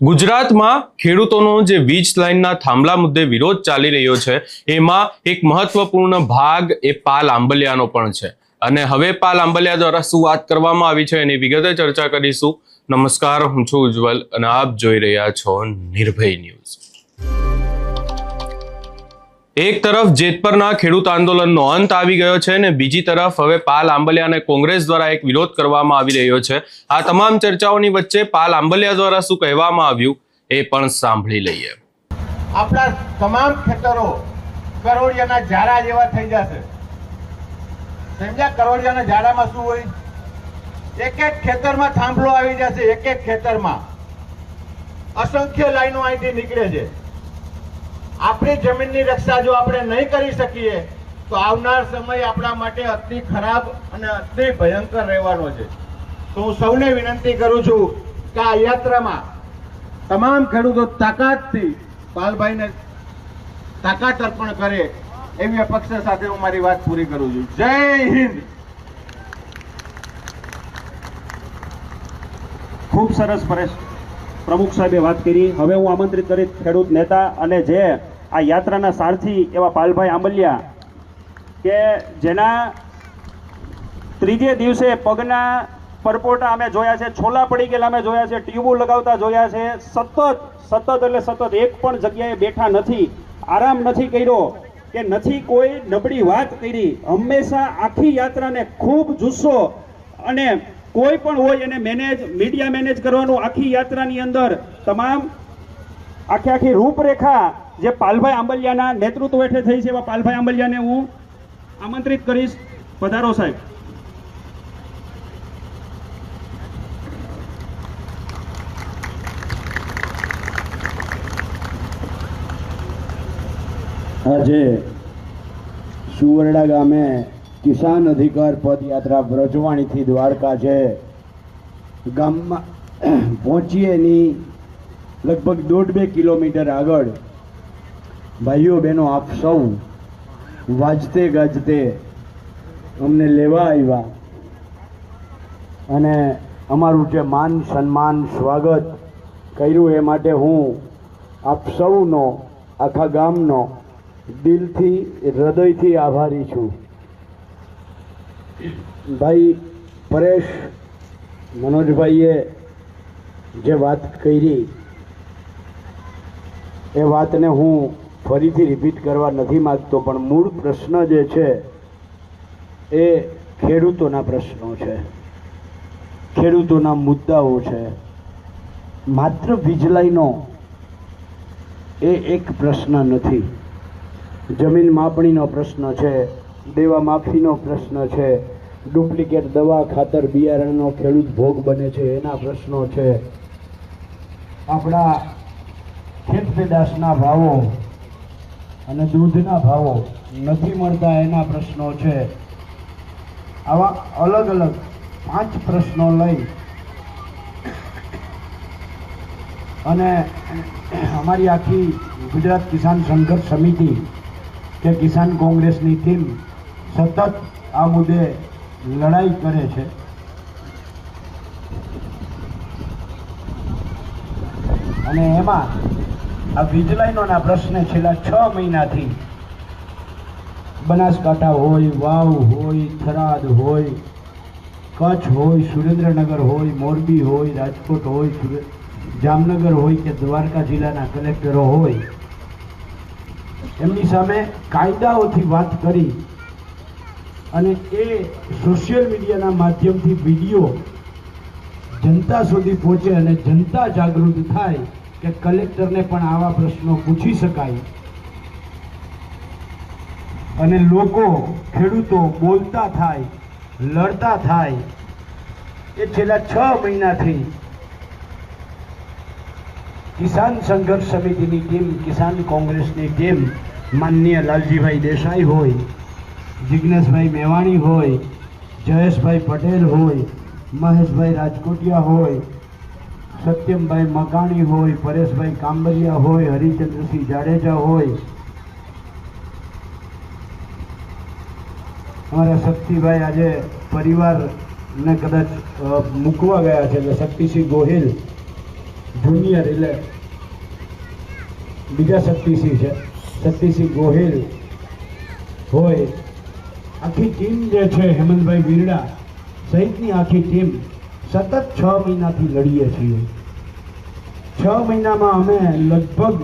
ગુજરાતમાં ખેડૂતોનો જે વીજ લાઇનના થાંભલા મુદ્દે વિરોધ ચાલી રહ્યો છે એમાં એક મહત્વપૂર્ણ ભાગ એ પાલ આંબલિયાનો પણ છે અને હવે પાલ આંબલિયા દ્વારા શું વાત કરવામાં આવી છે એની વિગતે ચર્ચા કરીશું। નમસ્કાર, હું છું ઉજ્જવલ અને આપ જોઈ રહ્યા છો નિર્ભય ન્યૂઝ। એક તરફ જેતપરના ખેડૂત આંદોલનનો અંત આવી ગયો છે અને બીજી તરફ હવે પાલ આંબલિયાને કોંગ્રેસ દ્વારા એક વિરોધ કરવામાં આવી રહ્યો છે। આ તમામ ચર્ચાઓની વચ્ચે પાલ આંબલિયા દ્વારા શું કહેવામાં આવ્યું એ પણ સાંભળી લઈએ। આપણા તમામ ખેતરો કરોડિયાના ઝાડા જેવા થઈ જશે। સમજ્યા? કરોડિયાના ઝાડામાં શું હોય? એક એક ખેતરમાં થાંભલો આવી જશે। એક એક ખેતરમાં અસંખ્ય લાઈનો અહીંથી નીકળે છે। આપણી જમીનની રક્ષા જો આપણે નહીં કરી શકીએ તો આવનાર સમય આપણા માટે અતિ ખરાબ અને અતિ ભયંકર રહેવાનો છે। તો હું સૌને વિનંતી કરું છું કે આ યાત્રામાં તમામ ખેડૂતો તાકાતથી પાલભાઈને તાકાત અર્પણ કરે એવી અપેક્ષા સાથે હું મારી વાત પૂરી કરું છું। જય હિન્દ। ખૂબ સરસ પરેશ પ્રમુખ સાહેબે વાત કરી। હવે હું આમંત્રિત કરી ખેડૂત નેતા અને જે આ યાત્રાના સારથી એવા પાલભાઈ આંબલિયા કે જેના ત્રીજે દિવસે પગના પરપોટા અમે જોયા છે, છોલા પડી ગયેલા અમે જોયા છે, ટ્યુબો લગાવતા જોયા છે। સતત એટલે સતત એક પણ જગ્યાએ બેઠા નથી, આરામ નથી કર્યો કે નથી કોઈ નબળી વાત કરી। હંમેશા આખી યાત્રાને ખૂબ જુસ્સો અને કોઈ પણ હોય એને મીડિયા મેનેજ કરવાનું આખી યાત્રાની અંદર તમામ આખી રૂપરેખા જે પાલભાઈ આંબલિયાના નેતૃત્વ હેઠળ થઈ છે એવા પાલભાઈ આંબલિયાને હું આમંત્રિત કરીશ। પધારો સાહેબ। આજે સુવરડા ગામે કિસાન અધિકાર પદયાત્રા વ્રજવાણીથી દ્વારકા છે ગામમાં પહોંચીએ એની લગભગ 1.5-2 કિલોમીટર આગળ ભાઈઓ બહેનો આપ સૌ વાજતે ગાજતે અમને લેવા આવ્યા અને અમારું જે માન સન્માન સ્વાગત કર્યું એ માટે હું આપ સૌનો આખા ગામનો દિલથી હૃદયથી આભારી છું। ભાઈ પરેશ મનોજભાઈએ જે વાત કરી એ વાતને હું ફરીથી રિપીટ કરવા નથી માગતો, પણ મૂળ પ્રશ્ન જે છે એ ખેડૂતોના પ્રશ્નો છે, ખેડૂતોના મુદ્દાઓ છે। માત્ર વીજ લાઈનો એ એક પ્રશ્ન નથી, જમીન માપણીનો પ્રશ્ન છે, દેવા માફીનો પ્રશ્ન છે, ડુપ્લિકેટ દવા ખાતર બિયારણનો ખેડૂત ભોગ બને છે એના પ્રશ્નો છે, આપણા ખેત પેદાશના ભાવો અને દૂધના ભાવો નથી મળતા એના પ્રશ્નો છે। આવા અલગ અલગ 5 પ્રશ્નો લઈ અને અમારી આખી ગુજરાત કિસાન સંઘર્ષ સમિતિ કે કિસાન કોંગ્રેસની ટીમ સતત આ મુદ્દે લડાઈ કરે છે। અને એમાં આ વીજ લાઈનોના પ્રશ્ને છેલ્લા 6 મહિનાથી બનાસકાંઠા હોય, વાવ હોય, થરાદ હોય, કચ્છ હોય, સુરેન્દ્રનગર હોય, મોરબી હોય, રાજકોટ હોય, જામનગર હોય કે દ્વારકા જિલ્લાના કલેક્ટરો હોય, એમની સામે કાયદાઓથી વાત કરી અને એ સોશિયલ મીડિયાના માધ્યમથી વિડીયો જનતા સુધી પહોંચે અને જનતા જાગૃત થાય કે કલેક્ટરને પણ આવા પ્રશ્નો પૂછી શકાય અને લોકો ખેડૂતો બોલતા થાય, લડતા થાય। એ છેલ્લા 6 મહિનાથી કિસાન સંઘર્ષ સમિતિની ટીમ, કિસાન કોંગ્રેસની ટીમ, માનનીય લાલજીભાઈ દેસાઈ હોય, જિજ્ઞેશભાઈ મેવાણી હોય, જયેશભાઈ પટેલ હોય, મહેશભાઈ રાજકોટિયા હોય, સત્યમભાઈ મકાણી હોય, પરેશભાઈ કાંબરિયા હોય, હરિચંદ્રસિંહ જાડેજા હોય, અમારા શક્તિભાઈ આજે પરિવારને કદાચ મૂકવા ગયા છે એટલે શક્તિસિંહ ગોહિલ જુનિયર એટલે બીજા શક્તિસિંહ છે, શક્તિસિંહ ગોહિલ હોય, આખી ટીમ જે છે હેમંતભાઈ વીરડા સહિતની આખી ટીમ સતત 6 મહિનાથી લડીએ છીએ. 6 મહિનામાં અમે લગભગ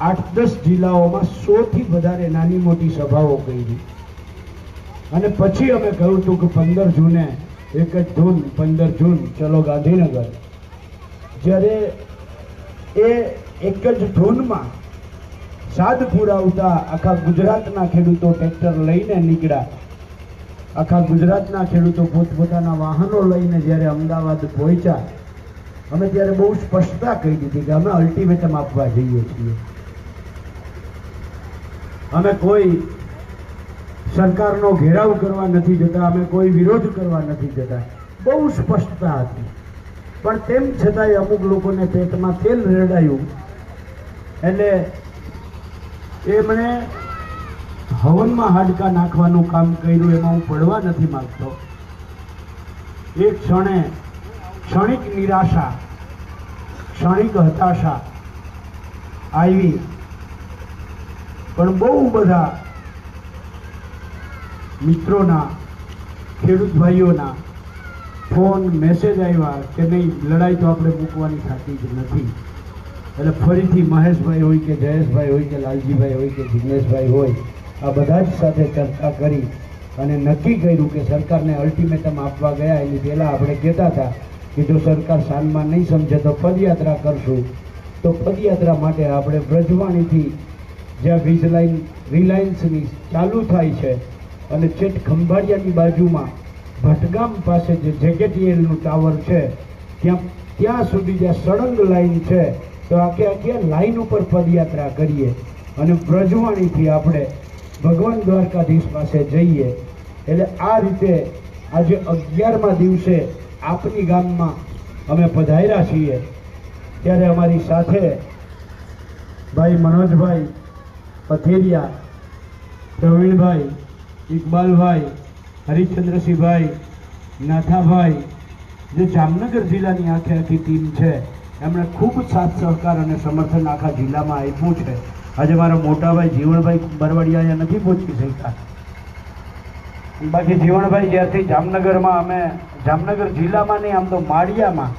8-10 જિલ્લાઓમાં 100થી વધારે નાની મોટી સભાઓ કરી અને પછી અમે કહ્યું હતું કે 15 જૂને એક જ ધૂન, 15 જૂન ચલો ગાંધીનગર. જ્યારે એ એક જ ધૂનમાં સાદ પુરાવતા આખા ગુજરાતના ખેડૂતો ટ્રેક્ટર લઈને નીકળ્યા, આખા ગુજરાતના ખેડૂતો પોતપોતાના વાહનો લઈને જ્યારે અમદાવાદ પહોંચ્યા, અમે ત્યારે બહુ સ્પષ્ટતા કહી દીધી કે અમે અલ્ટિમેટમ આપવા જઈએ છીએ. અમે કોઈ સરકારનો ઘેરાવ કરવા નથી જતા, અમે કોઈ વિરોધ કરવા નથી જતા, બહુ સ્પષ્ટતા હતી. પણ તેમ છતાંય અમુક લોકોને પેટમાં તેલ રેડાયું એટલે એમણે હવનમાં હાડકા નાખવાનું કામ કર્યું. એમાં હું પડવા નથી માંગતો. એક ક્ષણિક નિરાશા, ક્ષણિક હતાશા આવી, પણ બહુ બધા મિત્રોના, ખેડૂત ભાઈઓના ફોન, મેસેજ આવ્યા કે નહીં, લડાઈ તો આપણે મૂકવાની થતી જ નથી. એટલે ફરીથી મહેશભાઈ હોય કે જયેશભાઈ હોય કે લાલજીભાઈ હોય કે જિગ્નેશભાઈ હોય, આ બધા જ સાથે ચર્ચા કરી અને નક્કી કર્યું કે સરકારને અલ્ટિમેટમ આપવા ગયા એની પહેલાં આપણે કહેતા હતા કે જો સરકાર સાનમાં નહીં સમજે તો પદયાત્રા કરશું. તો પદયાત્રા માટે આપણે બ્રજવાણીથી જ્યાં વીજ લાઈન રિલાયન્સની ચાલુ થાય છે અને છેક ખંભાળિયાની બાજુમાં ભટગામ પાસે જે જેકેટીએલનું ટાવર છે ત્યાં સુધી જ્યાં સળંગ લાઈન છે, તો આખી લાઈન ઉપર પદયાત્રા કરીએ અને બ્રજવાણીથી આપણે ભગવાન દ્વારકાધીશ પાસે જઈએ. એટલે આ રીતે આજે 11મા દિવસે આપની ગામમાં અમે પધાર્યા છીએ. ત્યારે અમારી સાથે ભાઈ મનોજભાઈ પથેરિયા, પ્રવીણભાઈ, ઇકબાલભાઈ, હરિચંદ્રસિંહભાઈ, નાથાભાઈ, જે જામનગર જિલ્લાની આખી ટીમ છે, એમણે ખૂબ સાથ સહકાર અને સમર્થન આખા જિલ્લામાં આપ્યું છે. આજે મારા મોટાભાઈ જીવણભાઈ બરવાડિયા અહીંયા નથી પહોંચી શક્યા. બાકી જીવણભાઈ જ્યારથી જામનગરમાં અમે જામનગર જિલ્લામાં નહીં, આમ તો માળિયામાં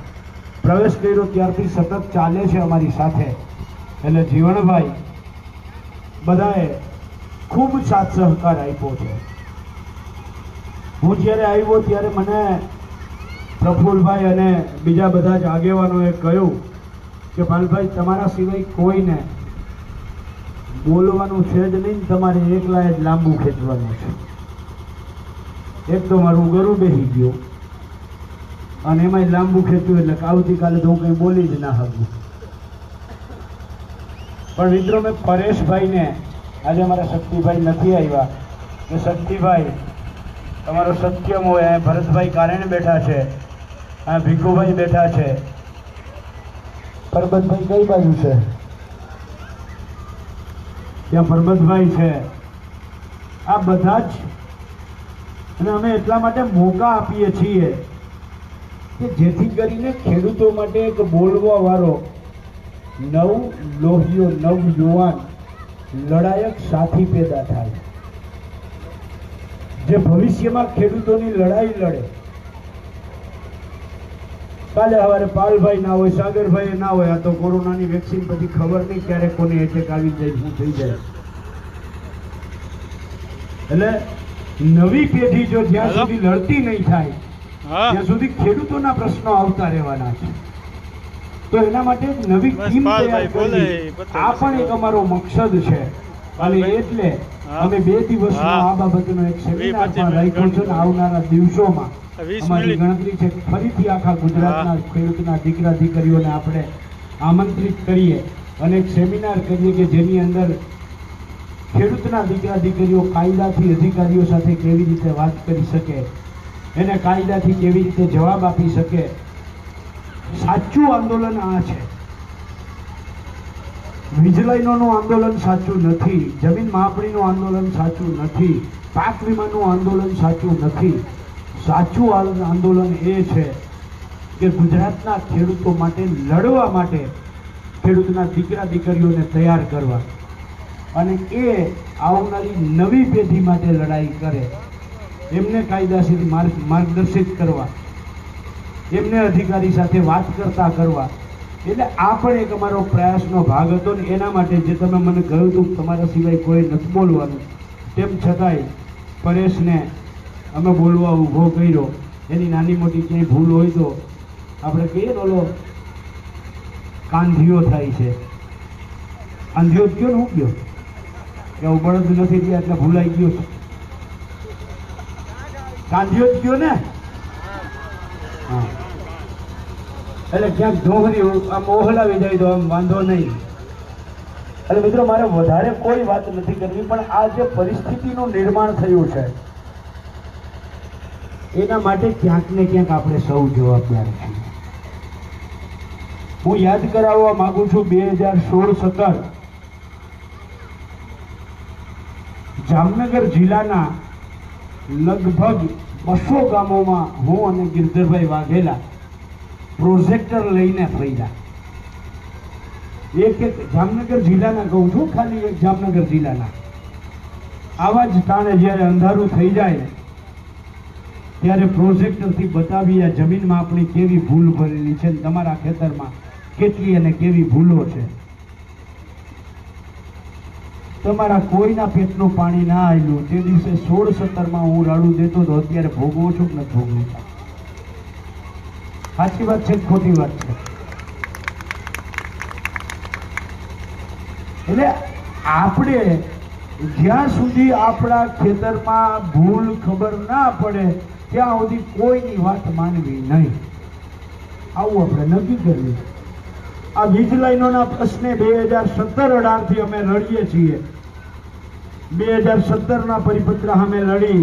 પ્રવેશ કર્યો ત્યારથી સતત ચાલે છે અમારી સાથે. એટલે જીવણભાઈ બધાએ ખૂબ સાથ સહકાર આપ્યો છે. હું જ્યારે આવ્યો ત્યારે મને પ્રફુલભાઈ અને બીજા બધા જ આગેવાનોએ કહ્યું કે પાલભાઈ, તમારા સિવાય કોઈને બોલવાનું છે જ નહીં, તમારે એકલાએ જ લાંબુ ખેંચવાનું છે. એક તો મારું ગરું બેસી ગયું અને એમાંય લાંબુ ખેંચ્યું એટલે આવતીકાલે તો હું કંઈ બોલી જ ના શકું. પણ મિત્રો, મેં પરેશભાઈને, આજે અમારા શક્તિભાઈ નથી આવ્યા, કે શક્તિભાઈ તમારો સત્યમ હોય, અહીંયા ભરતભાઈ કારણે બેઠા છે, અહીંયા ભીખુભાઈ બેઠા છે, પરબતભાઈ કઈ બાજુ છે, ત્યાં પરબતભાઈ છે, આ બધા જ. અને અમે એટલા માટે મોકા આપીએ છીએ કે જેથી કરીને ખેડૂતો માટે એક બોલવા વાળો નવ લોહીઓ, નવ યુવાન લડાયક સાથી પેદા થાય, જે ભવિષ્યમાં ખેડૂતોની લડાઈ લડે. કાલે સવારે પાલભાઈ ના હોય, સાગરભાઈ ના હોય, આ તો કોરોનાની વેક્સિન પછી ખબર નહીં ક્યારે કોને એટેક આવી જાય, શું થઈ જાય. એટલે નવી પેઢી જો જ્યાં સુધી લડતી નહીં થાય ત્યાં સુધી ખેડૂતોના પ્રશ્નો આવતા રહેવાના છે. તો એના માટે એક નવી ટીમ તૈયાર કરવી, આ પણ એક અમારો મકસદ છે. અને એટલે અમે 2 દિવસનો આ બાબતનો એક સેમિનાર પણ રાખ્યો છે. આવનારા દિવસોમાં અમારી ગણતરી છે ફરીથી આખા ગુજરાતના ખેડૂતના દીકરા દીકરીઓને આપણે આમંત્રિત કરીએ અને એક સેમિનાર કરીએ કે જેની અંદર ખેડૂતના દીકરા દીકરીઓ કાયદાથી અધિકારીઓ સાથે કેવી રીતે વાત કરી શકે, એને કાયદાથી કેવી રીતે જવાબ આપી શકે. સાચું આંદોલન આ છે. વીજ લાઈનોનું આંદોલન સાચું નથી, જમીન માપણીનું આંદોલન સાચું નથી, પાક વીમાનું આંદોલન સાચું નથી. સાચું આંદોલન એ છે કે ગુજરાતના ખેડૂતો માટે લડવા માટે ખેડૂતના દીકરા દીકરીઓને તૈયાર કરવા અને એ આવનારી નવી પેઢી માટે લડાઈ કરે, એમને કાયદાસર માર્ગદર્શિત કરવા, એમને અધિકારી સાથે વાત કરતા કરવા. એટલે આ પણ એક અમારો પ્રયાસનો ભાગ હતો ને એના માટે જે તમે મને કહ્યું હતું તમારા સિવાય કોઈ નથી બોલવાનું, તેમ છતાંય પરેશને અમે બોલવા ઊભો કર્યો. એની નાની મોટી ક્યાંય ભૂલ હોય તો આપણે કહીએ ને ઓલો કાંધિયો થાય છે, કાંધિયો જ ગયો ને હું ગયો કે હું બળદ નથી ગયા એટલે ભૂલાઈ ગયો છે, કાંધિયો જ ગયો ને. હા એટલે ક્યાંક ધોહરી આમ ઓહલાવી જાય તો આમ વાંધો નહીં. એટલે મિત્રો મારે વધારે કોઈ વાત નથી કરવી, પણ આ જે પરિસ્થિતિનું નિર્માણ થયું છે એના માટે ક્યાંક ને ક્યાંક આપણે સૌ જવાબદાર છીએ. હું યાદ કરાવવા માંગુ છું 2016-17 જામનગર જિલ્લાના લગભગ 200 ગામોમાં હું અને ગિરધરભાઈ વાઘેલા પ્રોજેક્ટર લઈને ફર્યા. એક જામનગર જિલ્લાના કહું છું, ખાલી એક જામનગર જિલ્લાના. આવા જ ટાણે જ્યારે અંધારું થઈ જાય ત્યારે પ્રોજેક્ટરથી બતાવી આ જમીનમાં આપણી કેવી ભૂલ ભરેલી છે, તમારા ખેતરમાં કેટલી અને કેવી ભૂલો છે. તમારા કોઈના પેટનું પાણી ના આવ્યું તે દિવસે 16-17માં હું રાડું દેતો તો અત્યારે ભોગવો છું કે નથી ભોગવું? સાચી વાત છે, ખોટી વાત છે? એટલે આપણે જ્યાં સુધી આપણા ખેતરમાં ભૂલ ખબર ના પડે ત્યાં સુધી કોઈની વાત માનવી નહીં. આવું આપણે નક્કી કરવું. આ વીજ લાઈનોના પ્રશ્ને 2017-18થી અમે લડીએ છીએ. 2017ના પરિપત્ર અમે લડી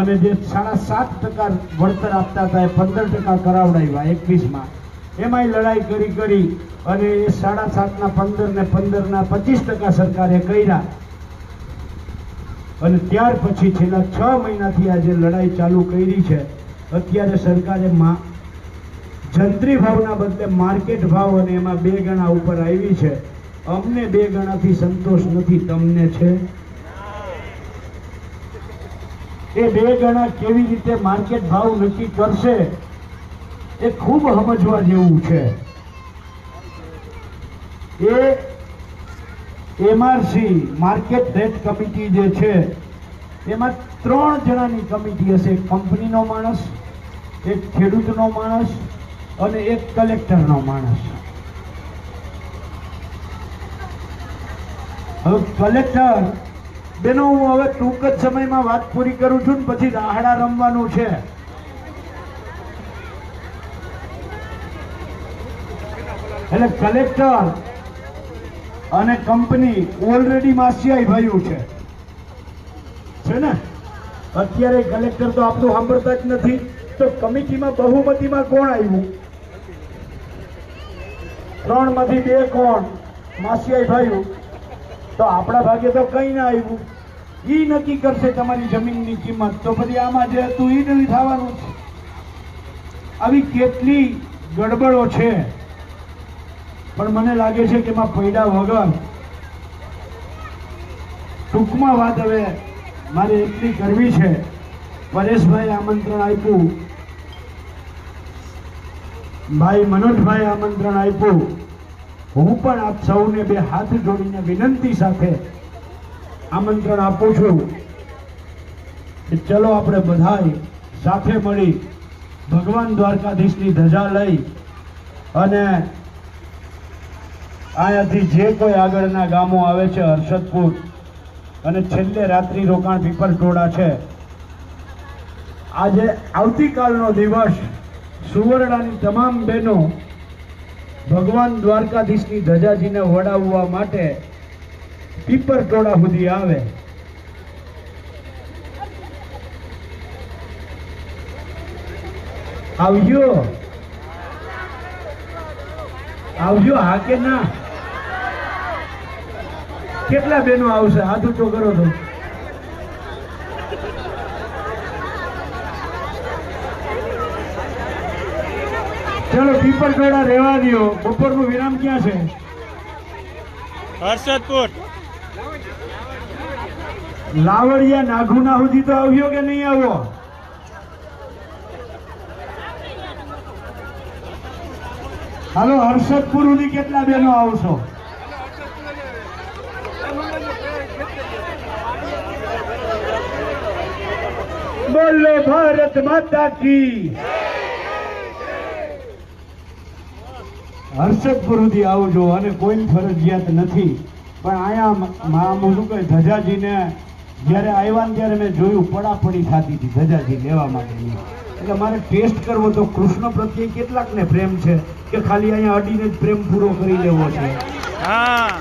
અને જે 7.5% વળતર આપતા હતા એ 15% કરાવડાવ્યા 21માં. એમાંય લડાઈ કરી અને એ 7.5ના 15 ને 15ના 25% સરકારે કર્યા. અને ત્યાર પછી છેલ્લા 6 મહિનાથી આ જે લડાઈ ચાલુ કરી છે, અત્યારે સરકારે જંત્રી ભાવના બદલે માર્કેટ ભાવ અને એમાં 2 ગણા ઉપર આવી છે. અમને 2 ગણાથી સંતોષ નથી, તમને છે? એ 2 ગણા કેવી રીતે માર્કેટ ભાવ નક્કી કરશે એ ખૂબ સમજવા જેવું છે. એ એમઆરસી માર્કેટ રેટ કમિટી જે છે એમાં 3 જણાની કમિટી હશે. એક કંપનીનો માણસ, એક ખેડૂતનો માણસ અને એક કલેક્ટરનો માણસ. હવે કલેક્ટર બેનો હું હવે ટૂંક જ સમયમાં વાત પૂરી કરું છું ને પછી રાહડા રમવાનું છે. એટલે કલેક્ટર અને કંપની ઓલરેડી માસિયાઈ ભાઈઓ છે ને. અત્યારે કલેક્ટર તો આપણું સાંભળતા જ નથી. તો કમિટીમાં બહુમતીમાં કોણ આવ્યું? 3માંથી 2 કોણ? માસિયાઈ ભાઈઓ. તો આપણા ભાગે તો કઈ ના આવ્યું. ઈ નક્કી કરશે તમારી જમીનની કિંમત. તો પછી આમાં જે હતું ઈ નથી થવાનું છે. આવી કેટલી ગડબડો છે, પણ મને લાગે છે કે એમાં પૈડા વગર ટૂંકમાં વાત હવે મારે એટલી કરવી છે. પરેશભાઈ આમંત્રણ આપ્યું, ભાઈ મનોજભાઈ આમંત્રણ આપ્યું. હું પણ આપ સૌને 2 હાથ જોડીને વિનંતી સાથે આમંત્રણ આપું છું કે ચલો આપણે બધાય સાથે મળી ભગવાન દ્વારકાધીશની ધજા લઈ અને અહીંયાથી જે કોઈ આગળના ગામો આવે છે, હર્ષદપુર અને છેલ્લે રાત્રિ રોકાણ પીપરટોળા છે, આજે આવતીકાલનો દિવસ સુવર્ણાની તમામ બહેનો ભગવાન દ્વારકાધીશની ધજાજીને વડાવવા માટે પીપરટોળા સુધી આવે. આવજો હા કે ના? કેટલા બહેનો આવશે? હાથ ઊંચો કરો તો. ચલો પીપળખોડા રહેવા દો. બપોરનું વિરામ ક્યાં છે? હર્ષદપુર. લાવડિયા નાઘુના સુધી તો આવ્યો કે નહીં આવ્યો? હાલો, હર્ષદપુર સુધી કેટલા બહેનો આવશો? બોલો ભારત માતા કી. હર્ષદપુર સુધી આવજો અને કોઈ ફરજિયાત નથી, પણ અહીંયા શું કહે ધજાજીને જ્યારે આવ્યા ને ત્યારે મેં જોયું પડાપડી થતી હતી ધજાજી લેવા માટેની. એટલે મારે ટેસ્ટ કરવો તો કૃષ્ણ પ્રત્યે કેટલાકને પ્રેમ છે કે ખાલી અહીંયા અડીને જ પ્રેમ પૂરો કરી લેવો છે. હા,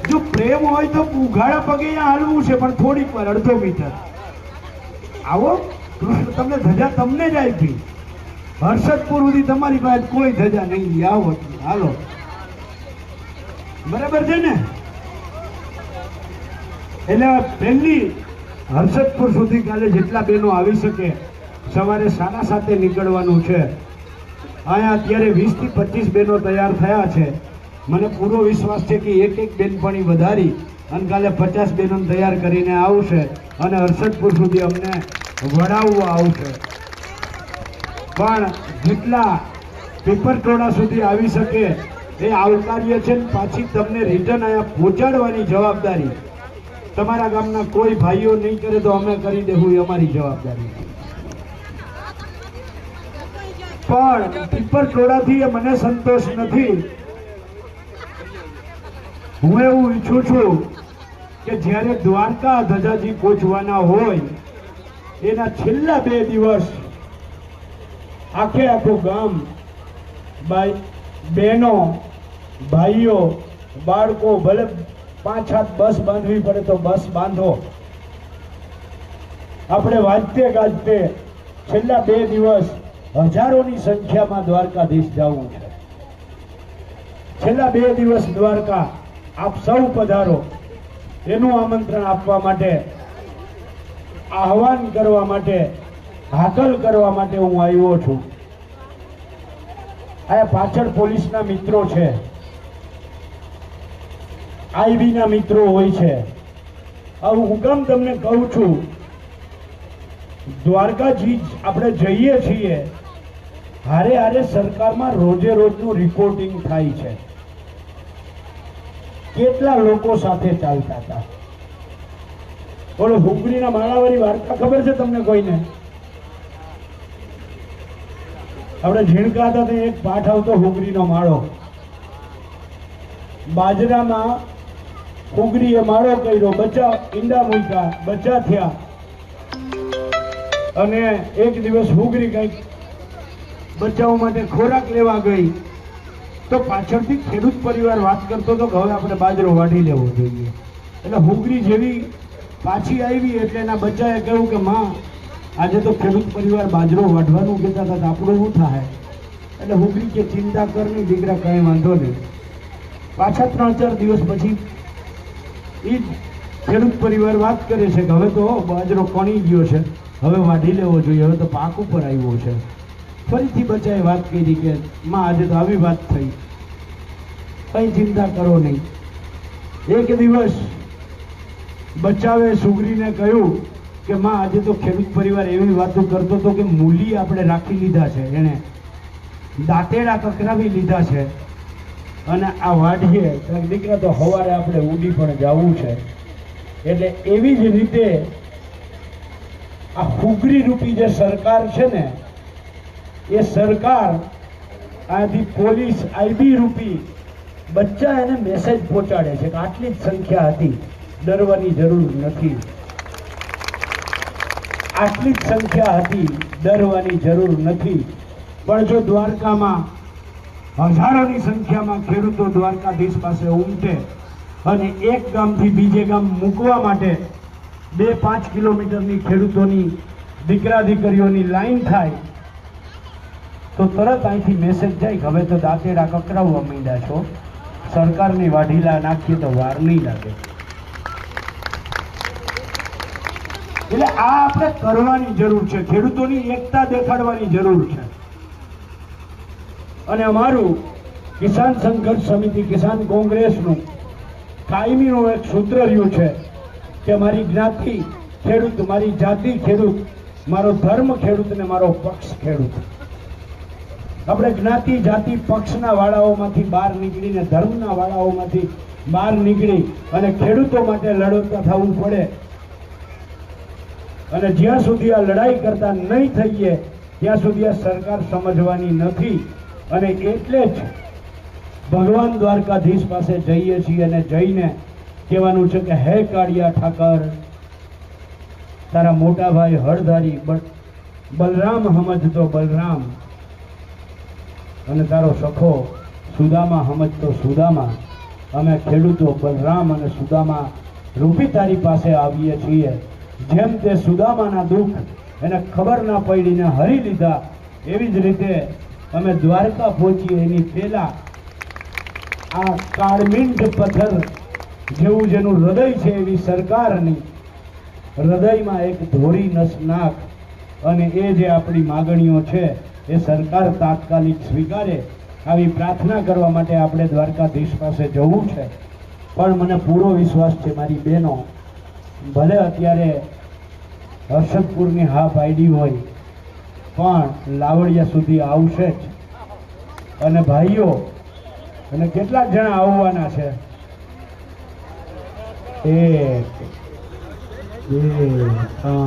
જો પ્રેમ હોય તો ઉઘાડા પગે અહીંયા હાલવું છે, પણ થોડીક વાર અડધો મીટર આવો. કૃષ્ણ તમને ધજા તમને જ આપી. હર્ષદપુર સુધી તમારી પાસે કોઈ ધજા નહીં. આવો હાલો, બરાબર છે ને? એટલે પહેલી હર્ષદપુર સુધી કાલે જેટલા બહેનો આવી શકે સવારે 7:30 નીકળવાનું છે. અહીંયા અત્યારે 20 થી 25 બહેનો તૈયાર થયા છે. મને પૂરો વિશ્વાસ છે કે એક બેનપણી વધારી અને કાલે 50 બહેનોને તૈયાર કરીને આવશે અને હર્ષદપુર સુધી અમને વડાવવા આવશે. પણ જેટલા પીપળખોડા સુધી આવી શકે એ આવકાર્ય છે. પાછી તમને રિટર્ન અહીંયા પહોંચાડવાની જવાબદારી તમારા ગામના કોઈ ભાઈઓ નહીં કરે તો અમે કરી દેવું, એ અમારી જવાબદારી. પણ પીપળખોડાથી મને સંતોષ નથી. હું એવું ઈચ્છું છું કે જ્યારે દ્વારકા ધજાજી પહોંચવાના હોય એના છેલ્લા 2 દિવસ આખું ગામ બહેનો ભાઈઓ બાળકો ભલે 5-7 બસ બાંધવી પડે તો બસ બાંધો. આપણે વાજતે ગાજતે છેલ્લા 2 દિવસ હજારોની સંખ્યામાં દ્વારકાધીશ જવું છે. છેલ્લા 2 દિવસ દ્વારકા આપ સૌ પધારો એનું આમંત્રણ આપવા માટે, આહવાન કરવા માટે, હાકલ કરવા માટે હું આવ્યો છું. આ પાછળ પોલીસના મિત્રો છે, આઈબીના મિત્રો હોય છે. હવે હું કેમ તમને કહું છું, દ્વારકાજી આપણે જઈએ છીએ હારે હારે સરકારમાં રોજે રોજનું રિપોર્ટિંગ થાય છે. કેટલા લોકો સાથે ચાલતા હતા. બોલો, હુંગરીના માળાવાળી વાર્તા ખબર છે તમને કોઈને? આપણે ઝીણકા હતા તો એક પાઠ આવતો હુંગરીનો માળો. બાજરામાં હુંગરીએ માળો કર્યો, બચ્ચા ઈંડા મૂક્યા, બચ્ચા થયા અને એક દિવસ હુંગરી કંઈક બચ્ચાઓ માટે ખોરાક લેવા ગઈ તો પાછળથી ખેડૂત પરિવાર વાત કરતો હતો કે હવે આપણે બાજરો વાઢી લેવો જોઈએ. એટલે હુંગરી જેવી પાછી આવી એટલે એના બચ્ચાએ કહ્યું કે માં, આજે તો ખેડૂત પરિવાર બાજરો વાઢવાનું કહેતા હતા, આપણું શું થાય? એટલે હુંગરી કે ચિંતા કર નહીં દીકરા, કંઈ વાંધો નહીં. પાછા 3-4 દિવસ પછી એ જ ખેડૂત પરિવાર વાત કરે છે કે હવે તો બાજરો કણી ગયો છે, હવે વાઢી લેવો જોઈએ, હવે તો પાક ઉપર આવ્યો છે. ફરીથી બચ્ચાએ વાત કરી કે માં, આજે તો આવી વાત થઈ, કંઈ ચિંતા કરો નહીં. એક દિવસ બચ્ચાએ સુગરીને કહ્યું કે માં, આજે તો ખેડૂત પરિવાર એવી વાતો કરતો હતો કે મૂલી આપણે રાખી લીધા છે, એને દાંતેડા કકરાવી લીધા છે અને આ વાઢીએ દીકરા તો સવારે આપણે ઉડી પણ જવું છે. એટલે એવી જ રીતે આ હુંગરી રૂપી જે સરકાર છે ને, એ સરકાર આથી પોલીસ આઈબી રૂપી બચ્ચા એને મેસેજ પહોંચાડે છે કે આટલી જ સંખ્યા હતી, ડરવાની જરૂર નથી. આટલી જ સંખ્યા હતી, ડરવાની જરૂર નથી. પણ જો દ્વારકામાં હજારોની સંખ્યામાં ખેડૂતો દ્વારકાધીશ પાસે ઉમટે અને એક ગામથી બીજે ગામ મૂકવા માટે 2-5 કિલોમીટરની ખેડૂતોની દીકરા દીકરીઓની લાઈન થાય તો તરત અહીંથી મેસેજ જાય કે હવે તો દાંતેડા કકરાવવા માંડ્યા છો, સરકારની વાઢીલા નાખીએ તો વાર નહીં લાગે. એટલે આ આપણે કરવાની જરૂર છે, ખેડૂતોની એકતા દેખાડવાની જરૂર છે. અને અમારું કિસાન સંઘર્ષ સમિતિ, કિસાન કોંગ્રેસનું કાયમીનું એક સૂત્ર રહ્યું છે કે મારી જ્ઞાતિ ખેડૂત, મારી જાતિ ખેડૂત, મારો ધર્મ ખેડૂત ને મારો પક્ષ ખેડૂત. આપણે જ્ઞાતિ જાતિ પક્ષના વાળાઓમાંથી બહાર નીકળીને ધર્મના વાળાઓમાંથી બહાર નીકળી અને ખેડૂતો માટે લડતા થવું પડે. અને જ્યાં સુધી આ લડાઈ કરતા નહીં થઈએ ત્યાં સુધી આ સરકાર સમજવાની નથી. અને એટલે જ ભગવાન દ્વારકાધીશ પાસે જઈએ છીએ અને જઈને કહેવાનું છે કે હે કાળિયા ઠાકર, તારા મોટા ભાઈ હળધારી બલરામ સમજતો બલરામ, અને તારો સખો સુદામા સમજતો સુદામા. અમે ખેડૂતો બલરામ અને સુદામા રૂપી તારી પાસે આવીએ છીએ. જેમ તે સુદામાના દુઃખ એને ખબર ના પડીને હરી લીધા, એવી જ રીતે અમે દ્વારકા પહોંચીએ એની પહેલા આ કાળમીંડ પથ્થર જેવું જેનું હૃદય છે એવી સરકારની હૃદયમાં એક ધોરી નસ નાખ, અને એ જે આપણી માગણીઓ છે એ સરકાર તાત્કાલિક સ્વીકારે, આવી પ્રાર્થના કરવા માટે આપણે દ્વારકાધીશ પાસે જવું છે. પણ મને પૂરો વિશ્વાસ છે મારી બહેનો ભલે અત્યારે હર્ષદપુરની હા પાડી હોય પણ લાવડિયા સુધી આવશે જ. અને ભાઈઓ અને કેટલાક જણા આવવાના છે? 1 2 3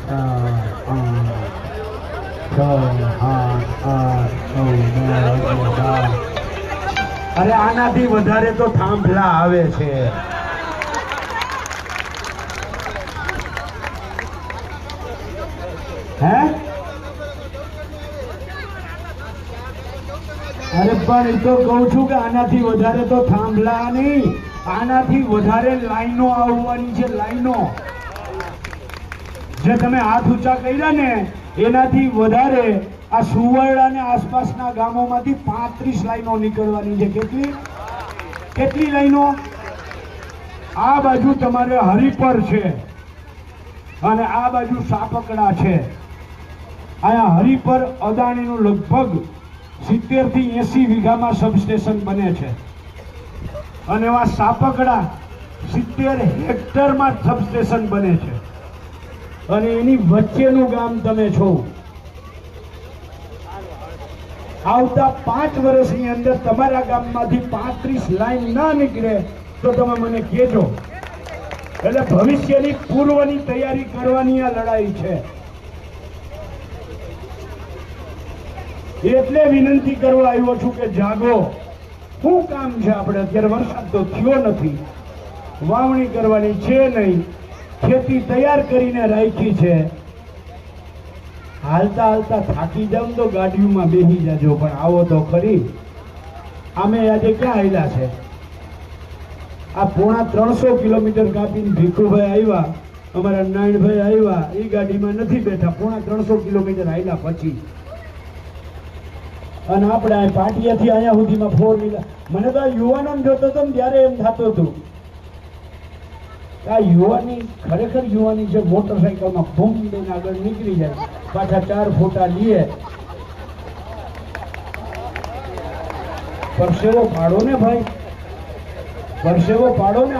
4 5 6 7 8 9 10. અરે આનાથી વધારે તો થાંભલા આવે છે. હે? અરે પણ એ તો કહું છું કે આનાથી વધારે તો થાંભલા નહીં, આનાથી વધારે લાઈનો આવવાની છે. લાઈનો જે તમે હાથ ઊંચા કર્યા ને એનાથી વધારે આ સુવર્ણા અને આસપાસના ગામોમાંથી 35 લાઈનો નીકળવાની છે. કેટલી લાઈનો? આ બાજુ તમારે હરિપર છે અને આ બાજુ સાપકડા છે. અહીંયા હરિપર અદાણીનું લગભગ 70 થી 80 વીઘામાં સબસ્ટેશન બને છે, અને એવા સાપકડા 70 હેક્ટરમાં સબસ્ટેશન બને છે. અને એની વચ્ચેનું ગામ તમે છો. આવતા 5 વર્ષની અંદર તમારા ગામમાંથી 35 લાઈન ના નીકળે તો તમે મને કહેજો. એટલે ભવિષ્યની પૂર્વની તૈયારી કરવાની આ લડાઈ છે. એટલે વિનંતી કરવા આવ્યો છું કે જાગો. શું કામ છે? આપણે અત્યારે વરસાદ તો થયો નથી, વાવણી કરવાની છે નહીં, ખેતી તૈયાર કરીને રાખી છે. હાલતા હાલતા થાકી જાવ તો ગાડીઓમાં બેસી જાજો, પણ આવો તો ખરી. અમે આજે ક્યાં આવેલા છે? આ પોણા 300 કિલોમીટર કાપીને ભીખુભાઈ આવ્યા, અમારા નારાયણભાઈ આવ્યા, એ ગાડીમાં નથી બેઠા. પોણા 300 કિલોમીટર આવેલા પછી, અને આપણે આ પાટિયાથી અહીંયા સુધીમાં 4 વ્હીલર. મને તો આ યુવાનોને જોતો હતો ને ત્યારે એમ થતું હતું આ યુવાની ખરેખર યુવાની છે. મોટરસાઇકલમાં ભૂમ દઈને આગળ નીકળી જાય, પાછા 4 ફોટા લે. પરસેવો પાડો ને ભાઈ, પરસેવો પાડો ને.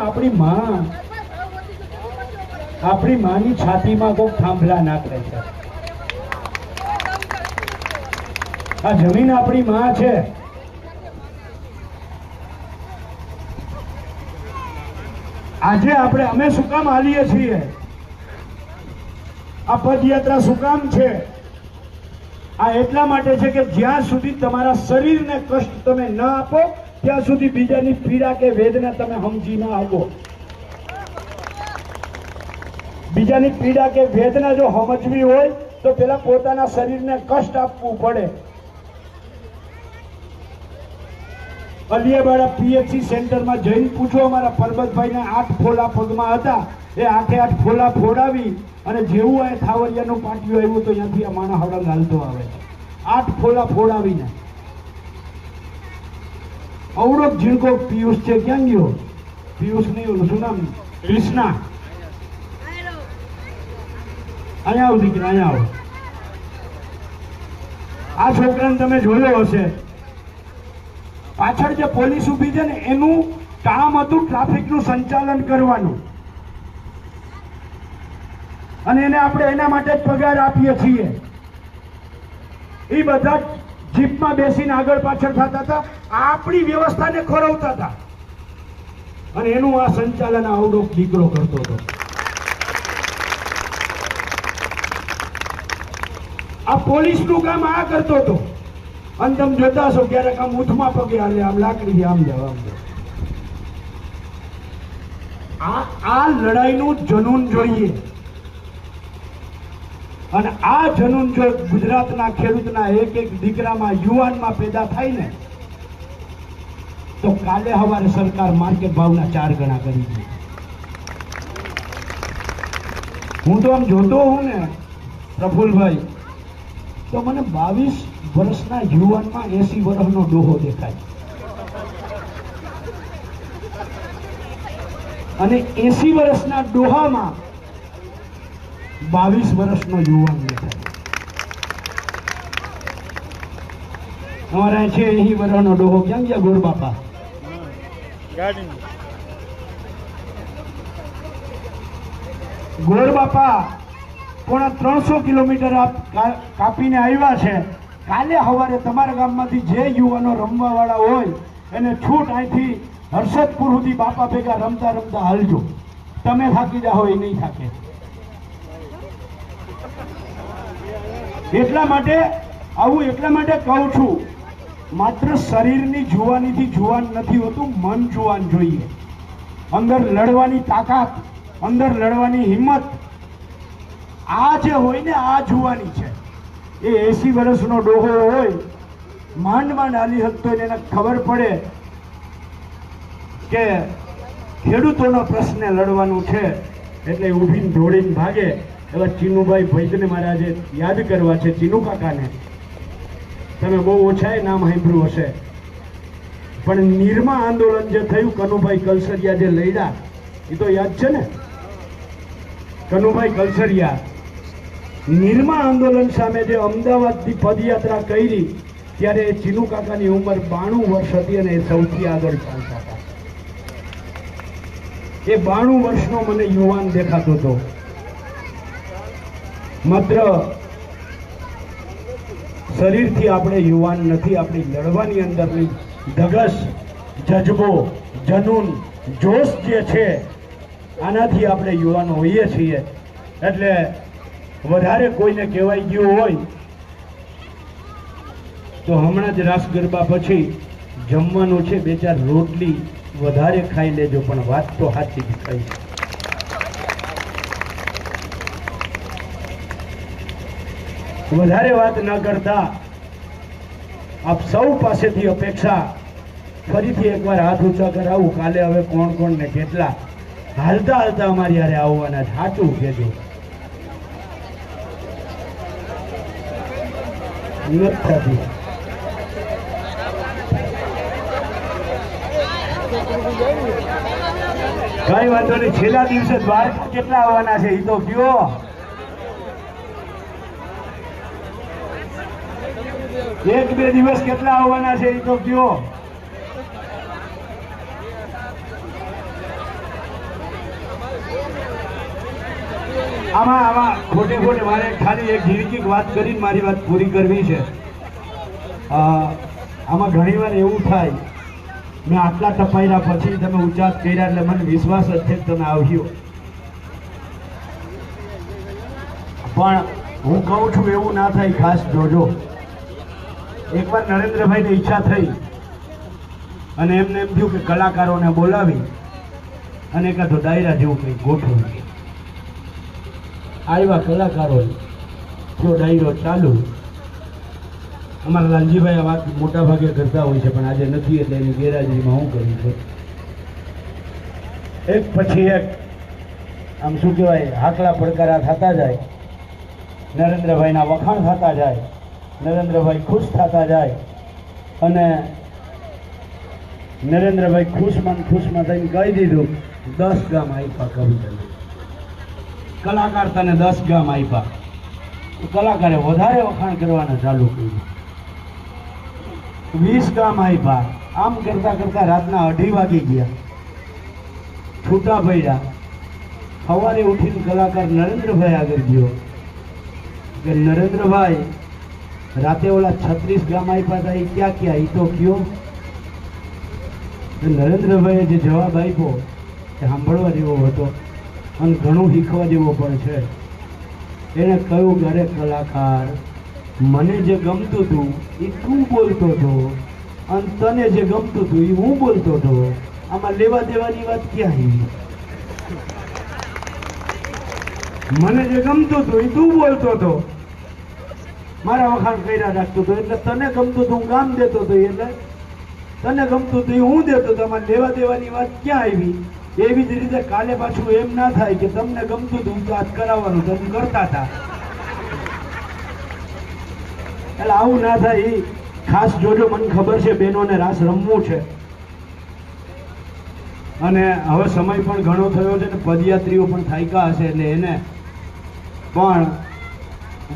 આપણી માની છાતીમાં કોઈ થાંભલા નાખે છે. આ જમીન આપણી માં છે. આજે અમે શું કામ હાલીએ છીએ? આ પદયાત્રા શું કામ છે? આ એટલા માટે છે કે જ્યાં સુધી તમારા શરીરને કષ્ટ તમે ન આપો ત્યાં સુધી બીજાની પીડા કે વેદના તમે સમજી ના આપો. બીજાની પીડા કે વેદના જો સમજવી હોય તો પેલા પોતાના શરીરને કષ્ટ આપવું પડે. અલિયાવાડા પીએચસી સેન્ટરમાં જઈને પૂછો, અમારા પરબતભાઈને 8 ફોલા પગમાં હતા, એ 8 ફોલા ફોડાવી અને જેવું આ થાવરિયાનું પાટિયું આવ્યું તો ત્યાંથી આ માણસ હળંગ હાલતો આવે છે. 8 ફોલા ફોડાવીને. અવડો ઝીણકો પિયુષ છે, ક્યાં ગયો? પિયુષ નહીં, ઓલું શું નામ? કૃષ્ણા. અહીંયા આવ દીકરા, અહીંયા આવો. આ છોકરાને તમે જોયો હશે, પાછળ જે પોલીસ ઊભી છે ને એનું કામ હતું ટ્રાફિકનું સંચાલન કરવાનું, અને એને આપણે એના માટે જ પગાર આપીએ છીએ. એ બધા જ જીપમાં બેસીને આગળ પાછળ થતા હતા, આપણી વ્યવસ્થાને ખોરવતા હતા, અને એનું આ સંચાલન આવડો દીકરો કરતો હતો. આ પોલીસનું કામ આ કરતો હતો, અને તમે જોતા હશો ક્યારેક આમ ઊંઠમાં પગે હાલે, આમ લાકડી આમ જાવ આમ જાવ. આ લડાઈનું જનૂન જોઈએ, અને આ જનૂન જો ગુજરાતના ખેડૂતના એક એક દીકરામાં, યુવાનમાં પેદા થાય ને, તો કાલે સવારે સરકાર માર્કેટ ભાવના 4 ગણા કરી દે. હું તો આમ જોતો હું ને પ્રફુલભાઈ, તો મને 22 વર્ષના યુવાનમાં 80 વર્ષનો ડોહો દેખાય, અને 80 વર્ષના ડોહામાં 22 વર્ષનો યુવાન દેખાય. અમારા છે 80 વર્ષનો ડોહો ક્યાં ગયા ગોર બાપા? ગોર બાપા પોણા 300 કિલોમીટર કાપીને આવ્યા છે. કાલે સવારે તમારા ગામમાંથી જે યુવાનો રમવા વાળા હોય એને છૂટ અહીંથી હર્ષદપુર સુધી બાપા ભેગા રમતા રમતા હાલજો. તમે થાકી જાઓ, એ નહીં થાકે. એટલા માટે કહું છું, માત્ર શરીરની જુવાનીથી જુવાન નથી હોતું, મન જુવાન જોઈએ. અંદર લડવાની તાકાત, અંદર લડવાની હિંમત, આ જે હોય ને આ જુવાની છે. એ 80 વર્ષનો ડોહો હોય, માંડ હાલી શકતો હોય, એને ખબર પડે કે ખેડૂતોનો પ્રશ્ન લડવાનું છે, એટલે ઊભીને દોડીને ભાગે. એવા ચીનુભાઈ ભૈદને મારે આજે યાદ કરવા છે. ચીનુ કાકાને તમે બહુ ઓછાએ નામ સાંભળ્યું હશે, પણ નિરમા આંદોલન જે થયું, કનુભાઈ કલસરિયા જે લડ્યા, એ તો યાદ છે ને? કનુભાઈ કલસરિયા નિરમા આંદોલન સામે જે અમદાવાદથી પદયાત્રા કરી, ત્યારે એ ચીનુ કાકાની ઉંમર 92 વર્ષ હતી, અને એ સૌથી આગળ ચાલતા હતા. એ 92 વર્ષનો મને યુવાન દેખાતો હતો. માત્ર શરીરથી આપણે યુવાન નથી, આપણી લડવાની અંદરની ધગશ, જજ્બો, જનૂન, જોશ જે છે, આનાથી આપણે યુવાનો હોઈએ છીએ. એટલે વધારે કોઈને કહેવાય ગયું હોય તો હમણાં જ રાસ ગરબા પછી જમવાનું છે, 2-4 રોટલી વધારે ખાઈ લેજો, પણ વાત તો સાચી જ ખાઈ. વધારે વાત ન કરતા આપ સૌ પાસેથી અપેક્ષા, ફરીથી એકવાર હાથ ઊંચા કરાવું. કાલે હવે કોણ કોણ ને કેટલા હાલતા હાલતા અમારી યારે આવવાના, સાચું કહેજો. નથી કઈ વાંધો નહીં. છેલ્લા દિવસે દ્વારકા કેટલા આવવાના છે એ તો કયો? એક બે દિવસ કેટલા આવવાના છે એ તો કયો? આમાં ખોટે મારે ખાલી એક ઝીણકી વાત કરીને મારી વાત પૂરી કરવી છે. આમાં ઘણીવાર એવું થાય, મેં આટલા ટપાયરા પછી તમે ઉચ્ચાર કર્યા એટલે મને વિશ્વાસ જ છે કે તમે આવ્યો, પણ હું કહું છું એવું ના થાય, ખાસ જોજો. એકવાર નરેન્દ્રભાઈને ઈચ્છા થઈ અને એમને એમ થયું કે કલાકારોને બોલાવી અને એકાદો ડાયરા જેવું કંઈક ગોઠવી. આવ્યા કલાકારો, જો ડાયરો ચાલુ. અમારા લાલજીભાઈ આ વાત મોટા ભાગે કરતા હોય છે, પણ આજે નથી, એટલે એની ગેરહાજરીમાં હું કર્યું છું. એક પછી એક આમ શું કહેવાય, હાકલા પડકારા થતા જાય, નરેન્દ્રભાઈના વખાણ થતા જાય, નરેન્દ્રભાઈ ખુશ થતા જાય, અને નરેન્દ્રભાઈ ખુશમાં થઈને કહી દીધું 10 ગામ આપ્યા કવિતાને, કલાકાર તને 10 ગામ આપ્યા. તો કલાકારે વધારે વખાણ કરવાના ચાલુ કર્યું. 20 ગામ આપ્યા. આમ કરતા કરતા રાતના 2:30 વાગી ગયા. છૂટા પડ્યા. સવારે ઉઠીને કલાકાર નરેન્દ્રભાઈ આગળ ગયો કે નરેન્દ્રભાઈ, રાતે ઓલા 36 ગામ આપ્યા હતા એ ક્યાં ક્યાં, એ તો કયો. નરેન્દ્રભાઈએ જે જવાબ આપ્યો એ સાંભળવા જેવો હતો અને ઘણું શીખવા જેવો પણ છે. એણે કહ્યું કે અરે કલાકાર, મને જે ગમતું હતું એ તું બોલતો હતો અને તને જે ગમતું હતું એ હું બોલતો હતો. આમાં લેવા દેવાની વાત ક્યાં આવી? મને જે ગમતું હતું એ તું બોલતો હતો, મારા વખાણ કર્યા રાખતો હતો, એટલે તને ગમતું હતું હું ગામ દેતો હતો, એટલે તને ગમતું હતું એ હું દેતો હતો. આમાં લેવા દેવાની વાત ક્યાં આવી? એવી જ રીતે કાલે પાછું એમ ના થાય કે તમને ગમતું હતું તો આજ કરાવવાનું તમે કરતા હતા. એટલે આવું ના થાય એ ખાસ જોજો. મને ખબર છે બહેનોને રાસ રમવું છે અને હવે સમય પણ ઘણો થયો છે ને પદયાત્રીઓ પણ થાક્યા હશે, એટલે એને પણ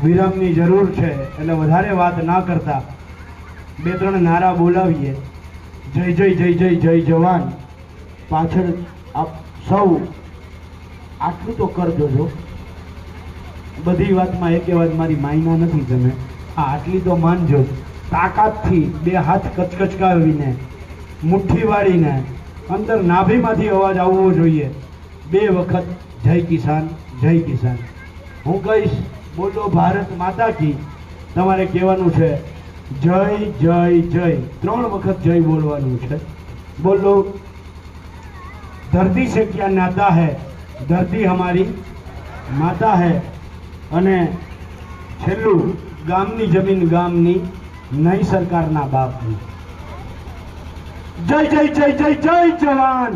વિરામની જરૂર છે. એટલે વધારે વાત ના કરતા 2-3 નારા બોલાવીએ. જય જય જય જય જય જવાન. પાછળ આપ સૌ આટલું તો કરજો. જો બધી વાતમાં એકે વાત મારી માયના નથી. તમે આટલી તો માનજો. તાકાતથી 2 હાથ કચકચકાવીને મુઠ્ઠી વાળીને અંદર નાભીમાંથી અવાજ આવવો જોઈએ. 2 વખત જય કિસાન, જય કિસાન. હું કહીશ બોલો ભારત માતા કી, તમારે કહેવાનું છે જય જય જય. 3 વખત જય બોલવાનું છે. બોલો धरती से क्या नाता है, धरती हमारी माता है. અને છેલ્લું ગામની જમીન ગામની, નઈ સરકારના બાપની. જય જય જય જય જય જવાન.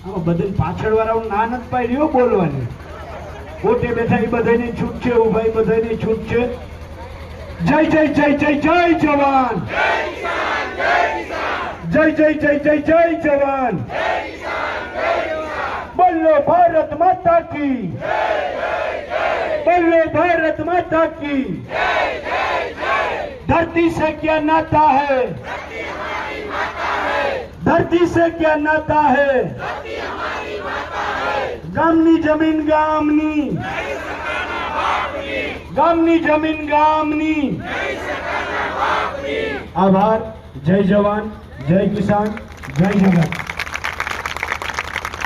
આમાં બધા પાછળ વાળાનું ના નથી પાડ્યો બોલવાની. પોતે બેઠા એ બધાની છૂટ છે, ઉભાઈ બધાની છૂટ છે. જય જય જય જય જય જવાન. જય જય જય જય જય જવાન. બોલો ભારત માતા કી, बोलो भारत माता की. धरती से क्या नाता है, धरती से क्या नाता है, गामनी जमीन गामनी, गामनी जमीन गामनी. आभार. जय जवान, जय किसान, जय जगत.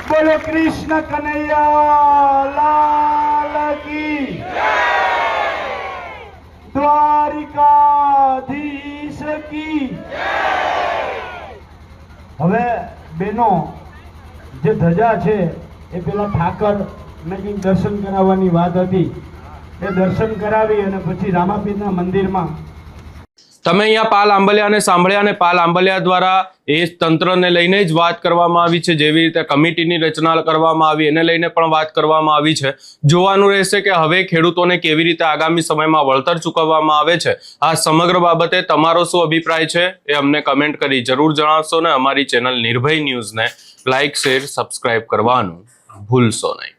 बोलो कृष्ण कन्हैया लाल की, દ્વારિકાધીશ કી. હવે બેનો જે ધજા છે એ પેલા ઠાકર ને કંઈક દર્શન કરાવવાની વાત હતી, એ દર્શન કરાવી અને પછી રામાપીરના મંદિરમાં. તમે અહીંયા પાલ આંબલિયાને સાંભળ્યા અને પાલ આંબલિયા દ્વારા એ તંત્રને લઈને જ વાત કરવામાં આવી છે. જેવી રીતે કમિટીની રચના કરવામાં આવી એને લઈને પણ વાત કરવામાં આવી છે. જોવાનું રહેશે કે હવે ખેડૂતોને કેવી રીતે આગામી સમયમાં વળતર ચૂકવવામાં આવે છે. આ સમગ્ર બાબતે તમારો શું અભિપ્રાય છે એ અમને કમેન્ટ કરી જરૂર જણાવશો ને અમારી ચેનલ નિર્ભય ન્યૂઝને લાઇક, શેર, સબસ્ક્રાઇબ કરવાનું ભૂલશો નહીં.